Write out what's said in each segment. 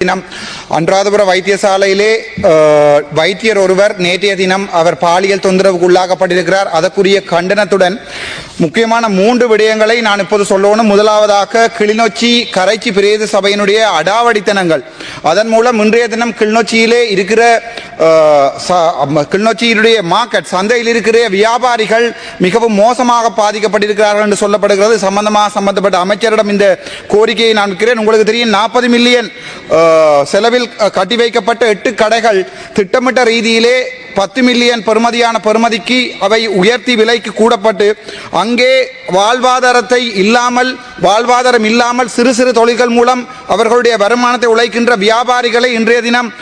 தினம் அன்றாதபுர வைத்தியசாலையிலே வைத்தியர் ஒருவர் நேற்றைய தினம் அவர் பாலியல் தொந்தரவுக்கு உள்ளாக்கப்பட்டிருக்கிறார். அதற்குரிய கண்டனத்துடன் முக்கியமான 3 விடயங்களை நான் இப்போது சொல்லணும். முதலாவதாக கிளிநொச்சி கரைச்சி பிரதேச சபையினுடைய அடாவடித்தனங்கள். அதன் மூலம் இன்றைய தினம் கிளிநொச்சியிலே இருக்கிற கிளிநொச்சியினுடைய மார்க்கெட் சந்தையில் இருக்கிற வியாபாரிகள் மிகவும் மோசமாக பாதிக்கப்பட்டிருக்கிறார்கள் என்று சொல்லப்படுகிறது. சம்பந்தப்பட்ட அமைச்சரிடம் இந்த கோரிக்கையை நான் வைக்கிறேன். உங்களுக்கு தெரியும் 40 மில்லியன் செலவில் கட்டி வைக்கப்பட்ட 8 கடைகள் திட்டமிட்ட ரீதியிலே 10 மில்லியன் பெறுமதிக்கு அவை உயர்த்தி விலைக்கு கூடப்பட்டு அங்கே வாழ்வாதாரம் இல்லாமல் சிறு சிறு தொழில்கள் மூலம் அவர்களுடைய வருமானத்தை உழைக்கின்ற வியாபாரிகளை இன்றைய தினம்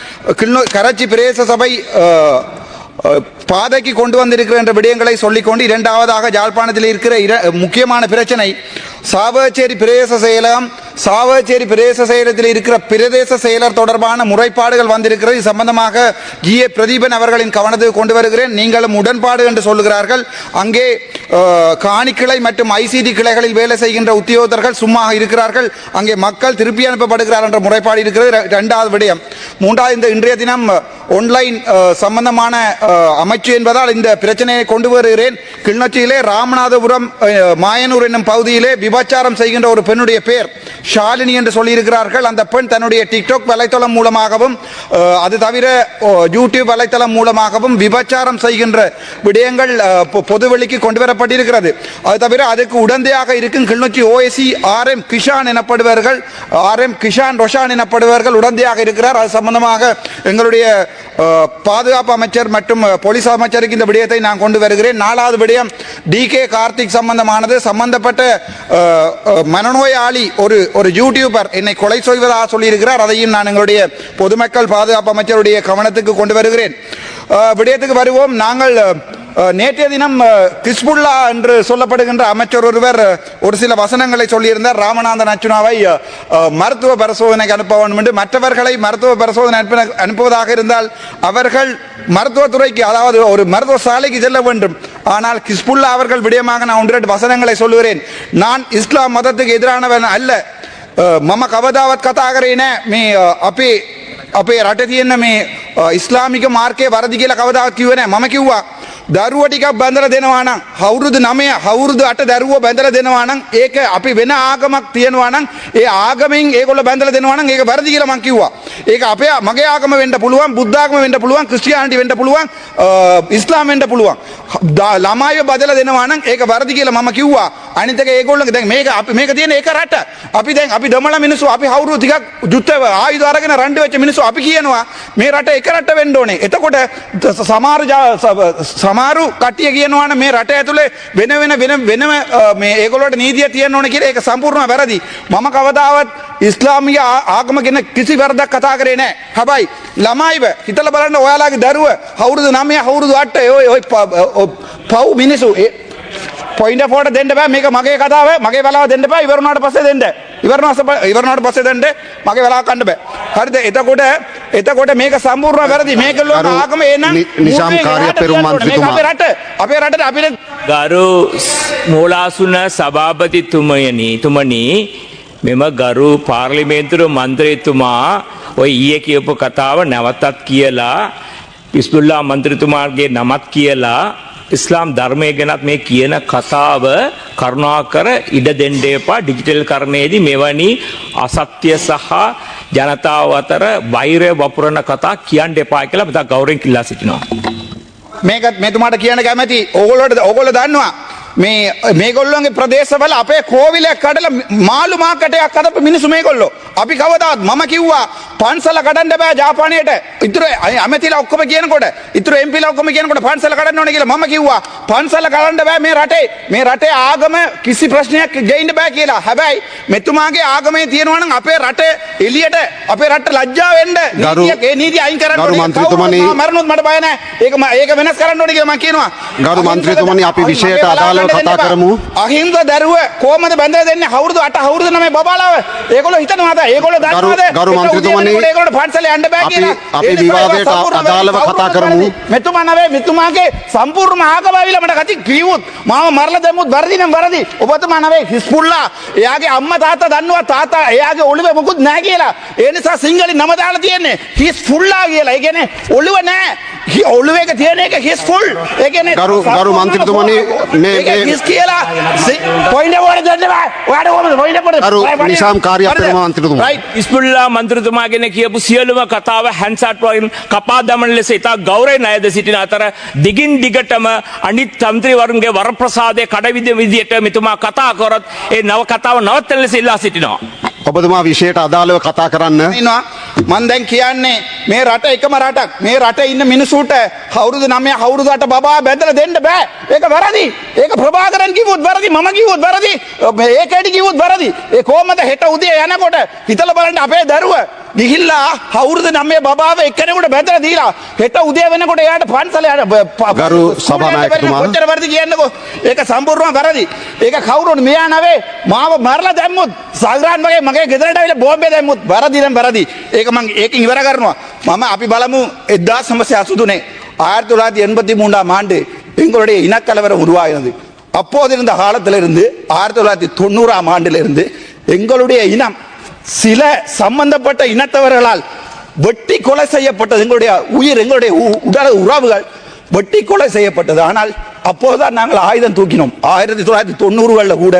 கரைச்சி பிரதேச சபை பாதைக்கு கொண்டு வந்திருக்கிற என்ற விடயங்களை சொல்லிக்கொண்டு, இரண்டாவதாக யாழ்ப்பாணத்தில் இருக்கிற முக்கியமான பிரச்சனை சாவகச்சேரி பிரதேச செயலத்தில் இருக்கிற பிரதேச செயலர் தொடர்பான முறைப்பாடுகள் வந்திருக்கிறது. சம்பந்தமாக ஜிஏ பிரதீபன் அவர்களின் கவனத்துக்கு கொண்டு வருகிறேன். நீங்களும் உடன்பாடு என்று சொல்லுகிறார்கள். அங்கே காணி கிளை மற்றும் ஐசிடி கிளைகளில் வேலை செய்கின்ற உத்தியோகத்தர்கள் சும்மா இருக்கிறார்கள். அங்கே மக்கள் திருப்பி அனுப்பப்படுகிறார் என்ற முறைப்பாடு இருக்கிறது. இரண்டாவது விடயம். மூன்றாவது, இந்த இன்றைய தினம் ஆன்லைன் சம்பந்தமான அமைச்சு என்பதால் இந்த பிரச்சனையை கொண்டு வருகிறேன். கிளிநொச்சியிலே ராமநாதபுரம் மாயனூர் என்னும் பகுதியிலே விபச்சாரம் செய்கின்ற ஒரு பெண்ணுடைய பெயர் ஷாலினி என்று சொல்லியிருக்கிறார்கள். அந்த பெண் தன்னுடைய டிக்டாக் வலைத்தளம் மூலமாகவும் அது தவிர யூடியூப் வலைத்தளம் மூலமாகவும் விபச்சாரம் செய்கின்ற விடயங்கள் பொதுவெளிக்கு கொண்டு வரப்பட்டிருக்கிறது. அது தவிர அதுக்கு உடந்தையாக இருக்கும் கிளிநொச்சி ஓஎஸ்சி RM கிஷான் ரொஷான் எனப்படுவர்கள் உடந்தையாக இருக்கிறார். அது சம்பந்தமாக எங்களுடைய பாதுகாப்பு அமைச்சர் மற்றும் போலீஸ் அமைச்சருக்கு இந்த விடயத்தை நான் கொண்டு வருகிறேன். 4வது விடயம் DK கார்த்திக் சம்பந்தப்பட்ட மனநோயாளி ஒரு யூடியூபர் என்னை கொலை செய்வதாக சொல்லியிருக்கிறார். அதையும் நான் எங்களுடைய பொதுமக்கள் பாதுகாப்பு அமைச்சருடைய கவனத்துக்கு கொண்டு வருகிறேன். விடயத்துக்கு வருவோம். நாங்கள் நேற்றைய தினம் கிஸ்புல்லா என்று சொல்லப்படுகின்ற அமைச்சர் ஒருவர் ஒரு சில வசனங்களை சொல்லியிருந்தார். ராமநாதன் அச்சுனாவை மருத்துவ பரிசோதனைக்கு அனுப்ப வேண்டும் என்று. மற்றவர்களை மருத்துவ பரிசோதனை அனுப்புவதாக இருந்தால் அவர்கள் மருத்துவத்துறைக்கு, அதாவது ஒரு மருத்துவ சாலைக்கு செல்ல வேண்டும். ஆனால் கிஸ்புல்லா அவர்கள் விடயமாக நான் 1-2 வசனங்களை சொல்லுகிறேன். நான் இஸ்லாம் மதத்துக்கு எதிரானவன் அல்ல. மம கவதாவத் கதாகரேன மே අපේ රට තියෙන මේ ඉස්ලාමික මාර්ගයේ වරදි කියලා කවදාවත් කිව්වේ නැහැ. මම කිව්වා දරුවෝ ටිකක් බඳලා දෙනවා නම් අවුරුදු 9 අවුරුදු 8 දරුවෝ බඳලා දෙනවා නම් ඒක අපි වෙන ආගමක් තියනවා නම් ඒ ආගමෙන් ඒගොල්ලෝ බඳලා දෙනවා නම් ඒක වරදි කියලා මම කිව්වා. ඒක මගේ ආගම වෙන්න පුළුවන්, බුද්ධ ආගම වෙන්න පුළුවන්, ක්‍රිස්තියානිටි වෙන්න පුළුවන්, ඉස්ලාම් වෙන්න පුළුවන්. ළමයිව බදලා දෙනවා නම් ඒක වරදි කියලා මම කිව්වා. අනිත් එක ඒගොල්ලෝ දැන් මේක තියෙන එක රට. අපි දමල මිනිස්සු, අපි අවුරුදු ටිකක් යුද්ධ ආයුධ අරගෙන රණ්ඩු වෙච්ච මිනිස්සු අපි කියනවා මේ රට එක රට වෙන්න ඕනේ. එතකොට සමහරු කට්ටිය කියනවා නම් මේ රට ඇතුලේ වෙනම මේ ඒගොල්ලෝට නීතිය තියෙන්න ඕනේ කියලා. ඒක සම්පූර්ණව වැරදි. මම කවදාවත් ඉස්ලාමීය ආගම ගැන කිසි වරදක් කතා කරේ නැහැ. හැබැයි ළමයිව හිතලා බලන්න, ඔයාලගේ දරුව අවුරුදු 9 අවුරුදු 8 ඔය පව් මිනිස්සු පොයින්ට් ෆෝට දෙන්න බෑ. මේක මගේ කතාව, මගේ වෙලාව දෙන්න බෑ. ඉවරනාට පස්සේ දෙන්න. ඉවරනාට පස්සේ දෙන්න. මගේ වෙලාව ගන්න බෑ. හරිද? එතකොට මේක සම්පූර්ණව වැරදි. මේක ලෝක ආගම එනං නිසාම් කාර්ය පෙරම් මන්ත්‍රීතුමා අපේ රටට අපිට ගරු මූලාසන සභාපතිතුමනි මෙම ගරු පාර්ලිමේන්තුවේ මන්ත්‍රීතුමා ඔය ඊයේ කියපු කතාව නැවතත් කියලා හිස්බුල්ලා මන්ත්‍රීතුමාගේ නමත් කියලා ඉස්ලාම් ධර්මය ගැනත් මේ කියන කතාව කරුණාකර ඉඩ දෙන්න එපා. ඩිජිටල් කරණයේදී මෙවැනි අසත්‍ය සහ ජනතාව අතර වෛරය වපුරන කතා කියන්න එපා කියලා මම ගෞරවයෙන් ඉල්ලා සිටිනවා. මේක මෙතුමාට කියන්න කැමැති. ඕගොල්ලෝ දන්නවා මේගොල්ලෝගේ ප්‍රදේශවල අපේ කෝවිලයක් කඩලා මාළු මාකටයක් අදපු මිනිස්සු මේගොල්ලෝ. අපි කවදාවත් මම කිව්වා පන්සල කඩන්න බෑ ජාපානයේට. ඉතුරු ඇමතිලා ඔක්කොම කියනකොට, ඉතුරු එම්පිලා ඔක්කොම කියනකොට පන්සල කඩන්න ඕනේ කියලා මම කිව්වා පන්සල කඩන්න බෑ මේ රටේ ආගම කිසි ප්‍රශ්නයක් දෙන්න බෑ කියලා. හැබැයි මෙතුමාගේ ආගමේ තියෙනවා නම් අපේ රටේ එළියට අපේ රටට ලැජ්ජා වෙන්න නීතිය අයින් කරන්න ඕනේ. මරණොත් මට බය නැහැ. ඒක වෙනස් කරන්න ඕනේ කියලා මම කියනවා. ගරු මන්ත්‍රීතුමනි, අපි විශේෂයට අදාළව කතා කරමු. අහිංස දරුව කොහමද බැඳලා දෙන්නේ? අවුරුදු 8 අවුරුදු 9 බබාලාව. ඒගොල්ලෝ හිතනවාද? ඒගොල්ලෝ දන්නවද? ගරු මන්ත්‍රීතුමනි, ඒගොල්ලෝ පන්සලේ යන්න බෑ කියලා. අපි විවාදයට අදාළව කතා කරමු. මෙතුමාගේ සම්පූර්ණ ආගම කියලා මට කති කිව්වොත් මාව මරලා දැම්මුත් වැරදි නම් වැරදි. ඔබතුමා නෙවෙයි හිස්බුල්ලා. එයාගේ අම්මා තාත්තා දන්නවා තාත්තා එයාගේ ඔළුවේ මොකුත් නැහැ කියලා. ඒ නිසා සිංහලෙන් නම දාලා තියෙන්නේ හිස්බුල්ලා කියලා. ඒ කියන්නේ ඔළුව නැහැ. ඔළුවේක තියෙන එක හිස්බුල්. ඒ කියන්නේ ගරු මන්ත්‍රීතුමනි මේ හිස් කියලා පොයින්ට් එක වල දෙන්න බෑ. ඔයාට කොහමද පොයින්ට් එක පොඩි ගරු නිසාම් කාර්යපෙරුම මන්ත්‍රීතුමා රයිට් ඉස්බුල්ලා මන්ත්‍රතුමා ගැන කියපු සියලුම කතාව හැන්සට් වලින් කපා දමන ලෙස ඉතා ගෞරවයෙන් අයද සිටින අතර දිගින් දිගටම අනිත් තන්ත්‍රීවරුන්ගේ වරප්‍රසාදයේ කඩවිද විදියට මෙතුමා කතා කරොත් ඒ නව කතාව නවත්තන ලෙස ඉල්ලා සිටිනවා. ඔබතුමා විෂයට අදාළව කතා කරන්න. ඉන්නවා මම දැන් කියන්නේ මේ රට එකම රටක්. මේ රටේ ඉන්න මිනිසුන්ට අවුරුදු 9 අවුරුදු 8 බබා බැඳලා දෙන්න බෑ. ඒක වැරදි. ඒක ප්‍රභාකරන් කිව්වොත් වැරදි. මම කිව්වොත් වැරදි. ඒකෙඩි කිව්වොත් වැරදි. ඒ කොහමද හෙට උදේ යනකොට හිතලා බලන්න අපේ දරුවා ගිහිල්ලා අවුරුදු 9 බබාව එක්කෙනෙකුට බැඳලා දීලා හෙට උදේ වෙනකොට එයාට පන්සලේ ගරු සභානායකතුමා කොච්චර වැරදි කියන්නකෝ. ඒක සම්පූර්ණව වැරදි. ඒක කවුරුන් මෙයා නෙවෙයි මාව මරලා දැම්මුත් සල්රාන් වගේ මගේ ගෙදරට ආවිල්ලා බෝම්බේ දැම්මුත් වැරදි නම් වැරදි. ඒක මම ඒකෙන් ඉවර කරනවා. මම අපි බලමු 1983 1983 ஆண்டு எங்களுடைய இனக்கலவரம் உருவாகினது. அப்போது இருந்த காலத்திலிருந்து 1990 ஆண்டிலிருந்து எங்களுடைய இனம் சில சம்பந்தப்பட்ட இனத்தவர்களால் வெட்டி கொலை செய்யப்பட்டது. எங்களுடைய உயிர் எங்களுடைய உடல் உறவுகள் வெட்டி கொலை செய்யப்பட்டது. ஆனால் அப்போதுதான் நாங்கள் ஆயுதம் தூக்கினோம். 1990களில் கூட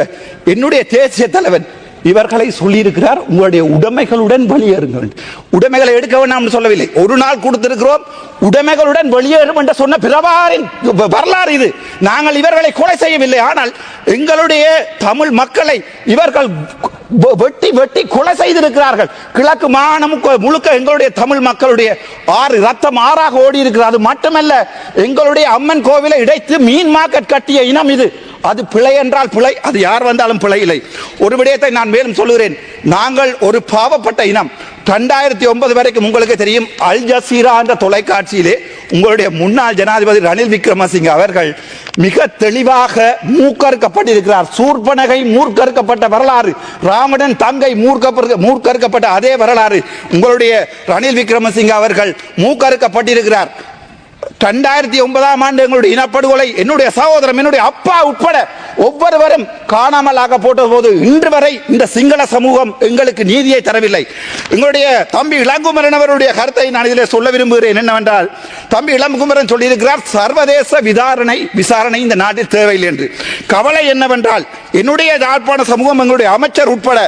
என்னுடைய தேசிய தலைவன் இவர்களை சொல்லியிருக்கிறார், உங்களுடைய உடைமைகளுடன் வெளியேறுங்கள். உடைமைகளை எடுக்க வேண்டாம் சொல்லவில்லை. ஒரு நாள் கொடுத்திருக்கிறோம், உடைமைகளுடன் வெளியேறும் என்று சொன்ன பிரபாரின் வரலாறு இது. நாங்கள் இவர்களை கொலை செய்யவில்லை. ஆனால் எங்களுடைய தமிழ் மக்களை இவர்கள் வெட்டி வெட்டி கொலை செய்திருக்கிறார்கள். கிழக்கு மாகாணம் முழுக்க எங்களுடைய தமிழ் மக்களுடைய ரத்தம் ஆறாக ஓடி இருக்கிறது. அது மட்டுமல்ல, எங்களுடைய அம்மன் கோவிலை இடைத்து மீன் மார்க்கெட் கட்டிய இனம் இது. அது பிழை என்றால் பிழை, அது யார் வந்தாலும் பிழை இல்லை. ஒரு விடயத்தை நான் மேலும் சொல்லுகிறேன். நாங்கள் ஒரு பாவப்பட்ட இனம். 2009 வரைக்கும் உங்களுக்கு தெரியும், அல் ஜசீரா என்ற தொலைக்காட்சியிலே உங்களுடைய முன்னாள் ஜனாதிபதி ரணில் விக்ரமசிங்க அவர்கள் மிக தெளிவாக மூக்கறுக்கப்பட்டிருக்கிறார். சூர்பனகை மூர்க்கறுக்கப்பட்ட வரலாறு, ராவணன் தங்கை மூர்க்கறுக்கப்பட்ட அதே வரலாறு உங்களுடைய ரணில் விக்ரமசிங்க அவர்கள் மூக்கறுக்கப்பட்டிருக்கிறார். 2009 ஆண்டு எங்களுடைய இனப்படுகொலை, என்னுடைய சகோதரன், என்னுடைய அப்பா உட்பட ஒவ்வொருவரும் காணாமல் ஆக்கப்பட்ட போது இன்று வரை இந்த சிங்கள சமூகம் எங்களுக்கு நீதியை தரவில்லை. எங்களுடைய தம்பி இளங்குமரன் அவருடைய கருத்தை நான் இதில் சொல்ல விரும்புகிறேன். என்னவென்றால், தம்பி இளங்குமரன் சொல்லியிருக்கிறார், சர்வதேச விசாரணை இந்த நாட்டில் தேவையில்லை என்று. கவலை என்னவென்றால், என்னுடைய யாழ்ப்பாண சமூகம், எங்களுடைய அமைச்சர் உட்பட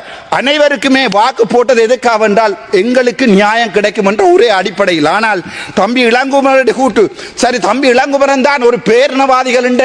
அனைவருக்குமே வாக்கு போட்டது எதுக்காக என்றால் எங்களுக்கு நியாயம் கிடைக்கும் என்ற ஒரே அடிப்படையில். ஆனால் தம்பி இளங்குமரனுடைய கூட்டு சரி, தம்பி இளங்குமரன் தான் ஒரு பேரினவாதிகள் என்ற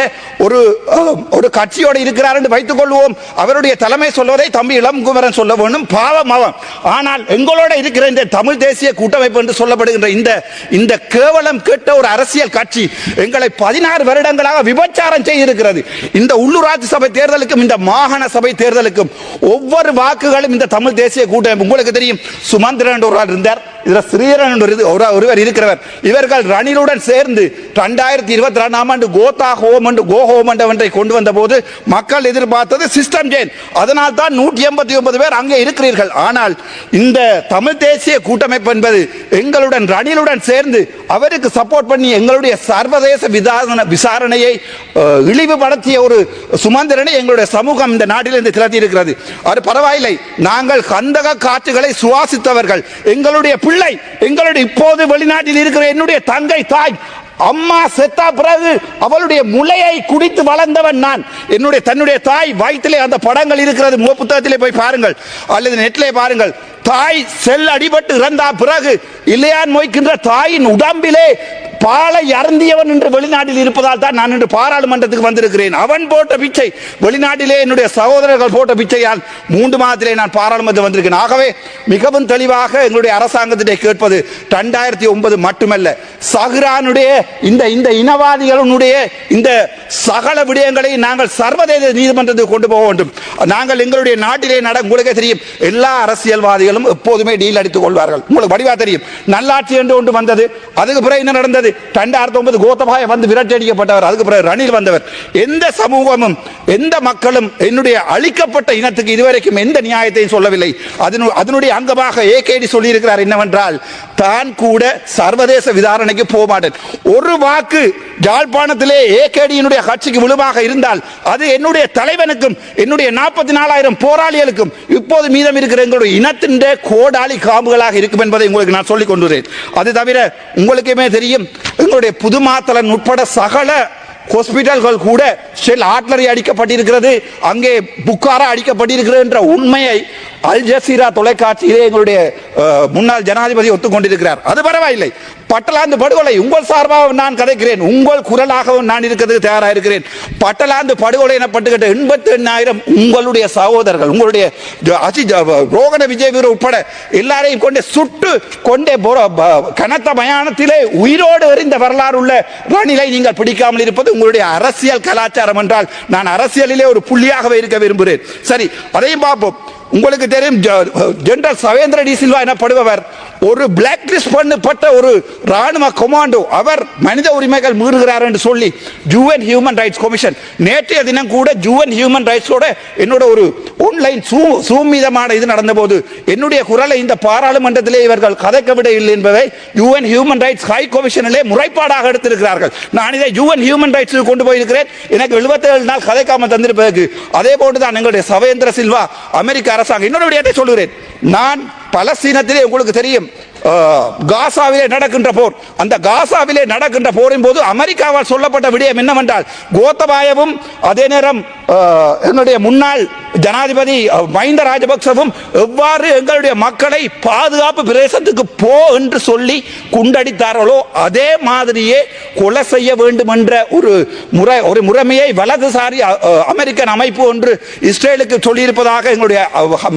ஒரு கட்சியோடு இருக்கிறார் என்று வைத்துக் கொள்வோம். அவருடைய தலைமை சொல்வதை தம்பி இளங்குமரன் சொல்ல வேண்டும், பாவம் அவன். ஆனால் எங்களோட இருக்கிற இந்த தமிழ் தேசிய கூட்டமைப்பு என்று சொல்லப்படுகின்ற இந்த கேவலம் கேட்ட ஒரு அரசியல் கட்சி எங்களை 16 வருடங்களாக விபச்சாரம் செய்திருக்கிறது. இந்த உள்ளூராட்சி சபை தேர்தலுக்கும் இந்த மாகாண சபை தேர்தலுக்கும் ஒவ்வொரு வாக்குகளும் இந்த தமிழ் தேசிய கூட்டமைப்பு, உங்களுக்கு தெரியும், சுமந்திரன் ஒருவர் இருந்தார், இதில் ஸ்ரீரன் ஒருவர் இருக்கிறவர். இவர்கள் ரணிலுடன் சேர்ந்து 2022 ஆண்டு கோதா ஹோம் என்று கோஹோம் ஒன்றை கொண்டு வந்த போது மக்கள் எதிர்பார்த்தது சிஸ்டம் சேஞ்ச். அதனால் தான் 189 பேர் அங்கே இருக்கிறீர்கள். ஆனால் இந்த தமிழ் தேசிய கூட்டமைப்பு என்பது எங்களுடன் ரணிலுடன் சேர்ந்து அவருக்கு சப்போர்ட் பண்ணி எங்களுடைய சர்வதேச விசாரணையை இழிவுபடுத்திய ஒரு சுமந்திரனை எங்களுடைய சமூகம் இந்த நாட்டிலிருந்து திரட்டி இருக்கிறது. அது பரவாயில்லை, நாங்கள் கந்தக காற்றுகளை சுவாசித்தவர்கள். எங்களுடைய பிள்ளை, எங்களுடைய இப்போது வெளிநாட்டில் இருக்கிற என்னுடைய தங்கை தாய், அம்மா செத்தா பிறகு அவளுடைய முளையை குடித்து வளர்ந்தவன் நான். தன்னுடைய தாய் வயிற்றிலே அந்த படங்கள் இருக்கிறது, புத்தகத்திலே போய் பாருங்கள் அல்லது நெட்டிலே பாருங்கள். தாய் செல் அடிபட்டு இறந்தா பிறகு இல்லையான் மொய்க்கின்ற தாயின் உடம்பிலே பாலை அருந்தியவன் என்று வெளிநாட்டில் இருப்பதால் தான் நான் இன்று பாராளுமன்றத்துக்கு வந்திருக்கிறேன். அவன் போட்ட பிச்சை, வெளிநாட்டிலே என்னுடைய சகோதரர்கள் போட்ட பிச்சையால் 3 மாதத்திலே நான் பாராளுமன்றத்தில் வந்திருக்கிறேன். ஆகவே மிகவும் தெளிவாக எங்களுடைய அரசாங்கத்திலே கேட்பது 2009 மட்டுமல்ல, சஹ்ரானுடைய இந்த இனவாதிகளுடைய இந்த சகல விடயங்களை நாங்கள் சர்வதேச நீதிமன்றத்துக்கு கொண்டு போக வேண்டும். நாங்கள் எங்களுடைய நாட்டிலே உங்களுக்கு தெரியும், எல்லா அரசியல்வாதிகளும் எப்போதுமே டீல் அடித்துக் கொள்வார்கள். உங்களுக்கு வடிவா தெரியும், நல்லாட்சி என்று ஒன்று வந்தது, அதுக்கு பிறகு என்ன நடந்தது? நடந்தது 2009 கோத்தபாய வந்து விரட்டடிக்கப்பட்டவர், அதுக்கு பிறகு ரணில் வந்தவர். எந்த சமூகமும் எந்த மக்களும் என்னுடைய அழிக்கப்பட்ட இனத்துக்கு இதுவரைக்கும் எந்த நியாயத்தையும் சொல்லவில்லை. அதனுடைய அங்கமாக ஏகேடி சொல்லியிருக்கிறார் என்னவென்றால், தான் கூட சர்வதேச விசாரணைக்கு போக மாட்டேன். ஒரு வாக்கு யாழ்ப்பாணத்திலே ஏகேடியினுடைய கட்சிக்கு விழுமாக இருந்தால் அது என்னுடைய தலைவனுக்கும் என்னுடைய 44,000 போராளிகளுக்கும் இப்போது மீதம் இருக்கிற எங்களுடைய இனத்தின் கோடாளி காம்புகளாக இருக்கும் என்பதை உங்களுக்கு நான் சொல்லிக் கொண்டுறேன். அது தவிர உங்களுக்குமே தெரியும், எங்களுடைய புதுமாத்தலன் உட்பட சகல ஹாஸ்பிட்டல்கள் கூட ஷெல் ஆட்லரி அடிக்கப்பட்டிருக்கிறது, அங்கே புக்காரா அடிக்கப்பட்டிருக்கிறது என்ற உண்மையை அல் ஜசீரா தொலைக்காட்சியிலே எங்களுடைய முன்னாள் ஜனாதிபதி ஒத்துக்கொண்டிருக்கிறார். அது பரவாயில்லை. பட்டலாந்து படுகொலை உங்கள் சார்பாக நான் கதைக்கிறேன், உங்கள் குரலாகவும் நான் இருக்கிறதுக்கு தயாராக இருக்கிறேன். பட்டலாந்து படுகொலை எனப்பட்டுக்கிட்ட 88,000 உங்களுடைய சகோதரர்கள், உங்களுடைய ரோகண விஜய் வீர உட்பட எல்லாரையும் கொண்டு சுட்டு கொண்டே கனத்த மயானத்திலே உயிரோடு எறிந்த வரலாறு உள்ள ரணிலை நீங்கள் பிடிக்காமல் இருப்பது உங்களுடைய அரசியல் கலாச்சாரம் என்றால் நான் அரசியலிலே ஒரு புள்ளியாகவே இருக்க விரும்புகிறேன். சரி, அதையும் பார்ப்போம். உங்களுக்கு தெரியும், ஜெனரல் சவேந்திர டி சில்வா எனப்படுபவர் ஒரு பிளாக் லிஸ்ட் பண்ணப்பட்ட ஒரு ராணுவ கமாண்டோ. அவர் மனித உரிமைகள் மீறுகிறார் என்று சொல்லி UN ஹியூமன் ரைட்ஸ் கமிஷன் நேற்றைய தினம் கூட UN ஹியூமன் ரைட்ஸோட என்னோட ஒரு ஆன்லைன் சூம் மீதமான இது நடந்தபோது என்னுடைய குரலை இந்த பாராளுமன்றத்திலே இவர்கள் கதைக்க இல்லை என்பதை UN ஹியூமன் ரைட்ஸ் ஹை கமிஷனிலே முறைப்பாடாக எடுத்திருக்கிறார்கள். நான் இதை UN ஹியூமன் ரைட்ஸ் கொண்டு போயிருக்கிறேன். எனக்கு 77 நாள் கதைக்காமல் தந்திருப்பதற்கு. அதே போன்றுதான் எங்களுடைய சவேந்திர சில்வா அமெரிக்க அரசாங்கம். இன்னொரு விடயத்தை சொல்கிறேன். நான் பலஸ்தீனத்திலே உங்களுக்கு தெரியும் காசாவிலே நடக்கின்ற போர், அந்த காசாவிலே நடக்கின்ற போரின் போது அமெரிக்காவால் சொல்லப்பட்ட விடயம் என்னவென்றால், கோத்தபாயவும் அதே நேரம் என்னுடைய முன்னாள் ஜனாதிபதி மஹிந்த ராஜபக்சவும் எவ்வாறு எங்களுடைய மக்களை பாதுகாப்பு பிரதேசத்துக்கு போ என்று சொல்லி குண்டடித்தார்களோ அதே மாதிரியே கொலை செய்ய வேண்டும் என்ற ஒரு முறைமையை வலதுசாரி அமெரிக்கன் அமைப்பு ஒன்று இஸ்ரேலுக்கு சொல்லியிருப்பதாக எங்களுடைய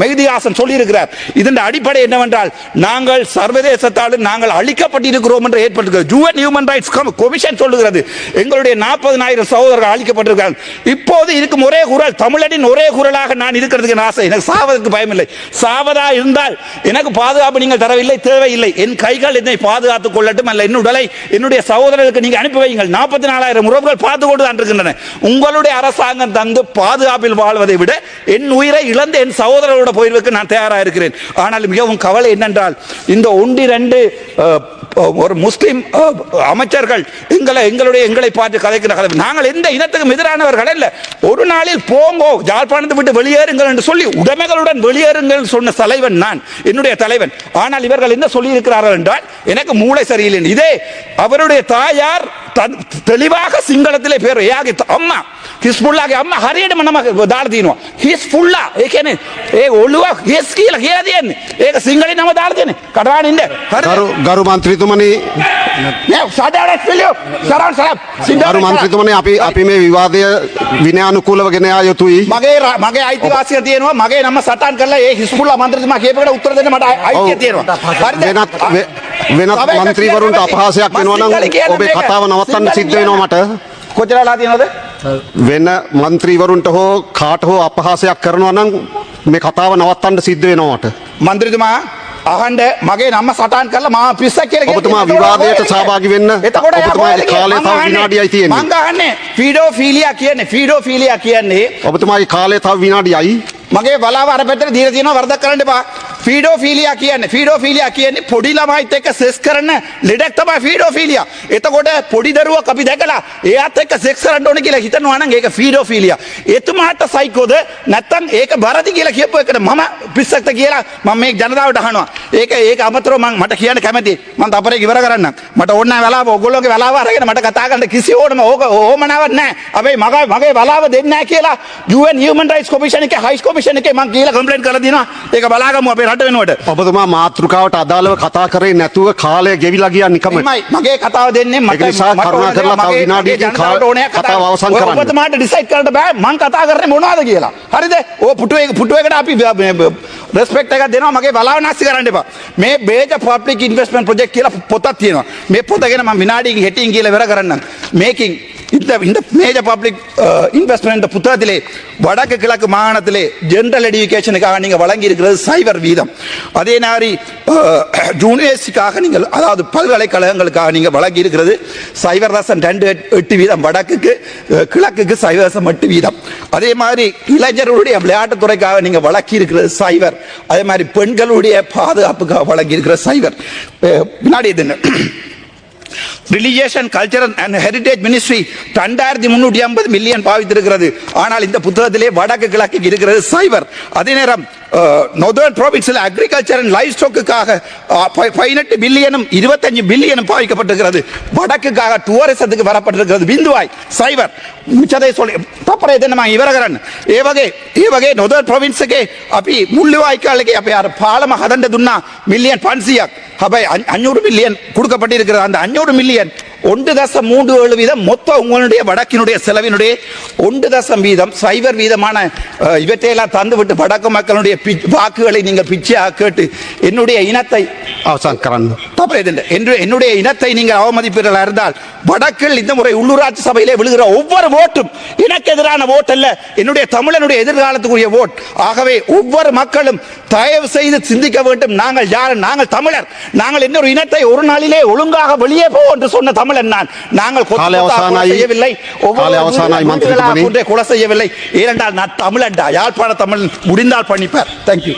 மெஹ்தி ஹாசன் சொல்லியிருக்கிறார். இதன் அடிப்படை என்னவென்றால், நாங்கள் சர்வதேசத்தால் நாங்கள் அழிக்கப்பட்டிருக்கிறோம் என்று ஏற்பட்டிருக்கிறது. UN ஹியூமன் ரைட்ஸ் கமிஷன் சொல்லுகிறது எங்களுடைய 40,000 சகோதரர்கள் அழிக்கப்பட்டிருக்கிறார்கள். இப்போது இருக்கும் ஒரே குரல், தமிழனின் ஒரே குரலாக நான் இருக்கிறதுக்கு ஆசை. எனக்கு சாவதற்கு பயமில்லை. சாவதா இருந்தால் எனக்கு பாதுகாப்பு நீங்கள் தரவில்லை, தேவையில்லை. என் கைகள் என்னை பாதுகாத்துக் கொள்ளட்டும், அல்ல என் உடலை என்னுடைய சகோதரர்களுக்கு நீங்கள் அனுப்பி வையுங்கள். 44,000 உறவுகள் பார்த்து கொண்டு தான் இருக்கின்றன. உங்களுடைய அரசாங்கம் தந்து பாதுகாப்பில் வாழ்வதை விட என் உயிரை இழந்து என் சகோதரர்களோட போயிருக்க நான் தயாராக இருக்கிறேன். ஆனால் மிகவும் கவலை என்னென்றால், இந்த ஒன்று ரெண்டு ஒரு முஸ்லிம் அமைச்சர்கள் எங்களை பார்த்து கதைக்கிற கதை. நாங்கள் எந்த இனத்துக்கும் எதிரானவர்கள் அல்ல. ஒரு நாளில் போங்கோ, யாழ்ப்பாணத்தை விட்டு வெளியேறுங்கள் என்று சொல்லி உடைமைகளுடன் வெளியேறுங்கள் சொன்ன தலைவன் நான், என்னுடைய தலைவன். ஆனால் இவர்கள் என்ன சொல்லி இருக்கிறார்கள் என்றால், எனக்கு மூளை சரியில்லை. இதே அவருடைய தாயார் தெளிவாக සිංහලத்திலே பேர் අම්මා හිස්බුල්ලාගේ අම්මා හරියටම නම දාලා තිනවා. හිස්බුල්ලා ඒ කියන්නේ ඒ ඔළුව හිස් කියලා තියෙන්නේ. ඒක සිංහලෙන් නම දාලා තියෙන්නේ. කඩාගෙන ඉන්න. ගරු මන්ත්‍රීතුමනි, නෑ සාදාරස් පිළියෝ සරල් සරම්. ගරු මන්ත්‍රීතුමනි, අපි මේ විවාදය විනයානුකූලව ගෙන යා යුතුයි. මගේ අයිතිවාසිකම් තියෙනවා. මගේ නම සටහන් කරලා ඒ හිස්බුල්ලා මන්ත්‍රීතුමා කියපේකට උත්තර දෙන්න මට අයිතිය තියෙනවා. වෙනත් මන්ත්‍රීවරුන්ට අපහාසයක් වෙනවා නම් ඔබේ කතාව නවත්තන්න සිද්ධ වෙනවා මට. කොච්චරලා තියෙනවද? වෙන මන්ත්‍රීවරුන්ට හෝ කාට හෝ අපහාසයක් කරනවා නම් මේ කතාව නවත්තන්න සිද්ධ වෙනවා මට. මන්ත්‍රීතුමා අහන්න, මගේ නම සටහන් කරලා මම පිස්සක් කියලා කියනවා. ඔබතුමා විවාදයට සහභාගී වෙන්න ඔබතුමාගේ කාලය තව විනාඩියයි තියෙන්නේ. මං අහන්නේ ෆීඩෝෆීලියා කියන්නේ ඔබතුමාගේ කාලය තව විනාඩියයි. මගේ බලාව අර පැත්තට දීලා තියෙනවා, වරදක් කරන්න එපා. ෆීඩෝෆීලියා කියන්නේ පොඩි ළමයිත් එක්ක සෙක්ස් කරන ලෙඩක් තමයි ෆීඩෝෆීලියා. එතකොට පොඩි දරුවක් අපි දැකලා එයාත් එක්ක සෙක්ස් කරන්න ඕනේ කියලා හිතනවා නම් ඒක ෆීඩෝෆීලියා. එතුමාට සයිකෝද නැත්නම් ඒක බරදි කියලා කියපු එකට මම පිස්සක්ද කියලා මම මේ ජනතාවට අහනවා. ඒක අමතරව මට කියන්න කැමතියි. මම තපරේ ඉවර කරන්න. මට ඕන නැහැ වෙලාව ඔයගොල්ලෝගේ වෙලාව අරගෙන මට කතා කරන්න කිසි ඕමනාවක් නැහැ. හැබැයි මගේ වෙලාව දෙන්නේ නැහැ කියලා UN Human Rights Commission එකේ හයි කමිෂන් එකේ මම කියලා කම්ප්ලේන්ට් කරලා දිනවා. ඒක බලාගමු අපේ රට වෙනුවට. ඔබතුමා මාතෘකාවට අදාළව කතා කරේ නැතුව කාලය ගෙවිලා ගියා නිකම. මගේ කතාව දෙන්නේ මට කරුණා කරලා තව විනාඩියකින් කතාව අවසන් කරන්න. ඔබතුමාට ඩිසයිඩ් කරන්න බෑ මං කතා කරන්නේ මොනවද කියලා. හරිද? ඔය පුටුවේකට අපි රෙස්පෙක්ට් එකක් දෙනවා. මගේ බලාව නැස්ති කරන්න එපා. මේ බේජ පබ්ලික් ඉන්වෙස්ට්මන්ට් ප්‍රොජෙක්ට් කියලා පොතක් තියෙනවා. මේ පොත ගැන මම විනාඩියකින් හෙටින් කියලා ඉවර කරන්නම්. මේකින් இந்த மேஜர் பப்ளிக் இன்வெஸ்ட்மெண்ட் புத்தகத்திலே வடக்கு கிழக்கு மாகாணத்திலே ஜெனரல் எடுகேஷனுக்காக நீங்கள் வழங்கி இருக்கிறது 0 வீதம். அதே மாதிரி யூனிவர்சிட்டிக்காக நீங்கள் அதாவது பல்கலைக்கழகங்களுக்காக நீங்கள் வழங்கி இருக்கிறது 0.28 வீதம் வடக்குக்கு, கிழக்குக்கு 0.8 வீதம். அதே மாதிரி இளைஞர்களுடைய விளையாட்டுத்துறைக்காக நீங்கள் வழங்கி இருக்கிறது 0. அதே மாதிரி பெண்களுடைய பாதுகாப்புக்காக வழங்கி இருக்கிறது 0. பின்னாடி இது religious and cultural and heritage ministry 2350 million பாவித்திருக்கிறது. ஆனால் இந்த புத்தகத்திலே வடக்கு கிழக்கு இருக்கிறது 0. அதே நேரம் நொதர்ன் ப்ரோவின்ஸில் அக்ரிகல்ச்சர் அண்ட் லைஃப் ஸ்டாக்குக்காக 18 பில்லியனும் 25 பில்லியனும் பாவிக்கப்பட்டிருக்கிறது. வடக்குக்காக டூரிசத்துக்கு வரப்பட்டிருக்கிறது பிந்துவாய் 0. மிச்சதை சொல்லி තපරේ දෙන්න මම ඉවර කරන්න. ඒ වගේ නොදර්න් ප්‍රොවින්ස් එකේ අපි මුල්ලිවාய்க்காலுக்கு අපි අර පාලම හදන්න දුන්නා මිලියන් 500ක්. හැබැයි 500 மில்லியன் கொடுக்கப்பட்டிருக்கிறது. அந்த 500 மில்லியன் 1.37 வீதம் மொத்த உங்களுடைய வடக்கினுடைய செலவினுடைய 1 வீதம் 0 வீதமான இவற்றையெல்லாம் தந்துவிட்டு வடக்கு மக்களுடைய வாக்குகளை நீங்கள் பிச்சையாக கேட்டு என்னுடைய இனத்தை අවසන් කරන්න. என்னுடைய இனத்தை நீங்கள் அவமதிப்பீர்களாக இருந்தால் வடக்கில் இந்த முறை உள்ளூராட்சி சபையிலே விழுகிற ஒவ்வொரு ஓட்டும் எனக்கு எதிரான ஓட் அல்ல, என்னுடைய தமிழனுடைய எதிர்காலத்துக்குரிய ஓட். ஆகவே ஒவ்வொரு மக்களும் தயவு செய்து சிந்திக்க வேண்டும். நாங்கள் யார்? நாங்கள் தமிழர். நாங்கள் இன்னொரு இனத்தை ஒரு நாளிலே ஒழுங்காக வெளியே போ என்று சொன்ன தமிழன் நான். நாங்கள் செய்யவில்லை, கொலை செய்யவில்லை. ஏனென்றால் நான் தமிழன்டா, யாழ்ப்பாண தமிழ் முடிந்தால் பண்ணிப்பார். தேங்க்யூ.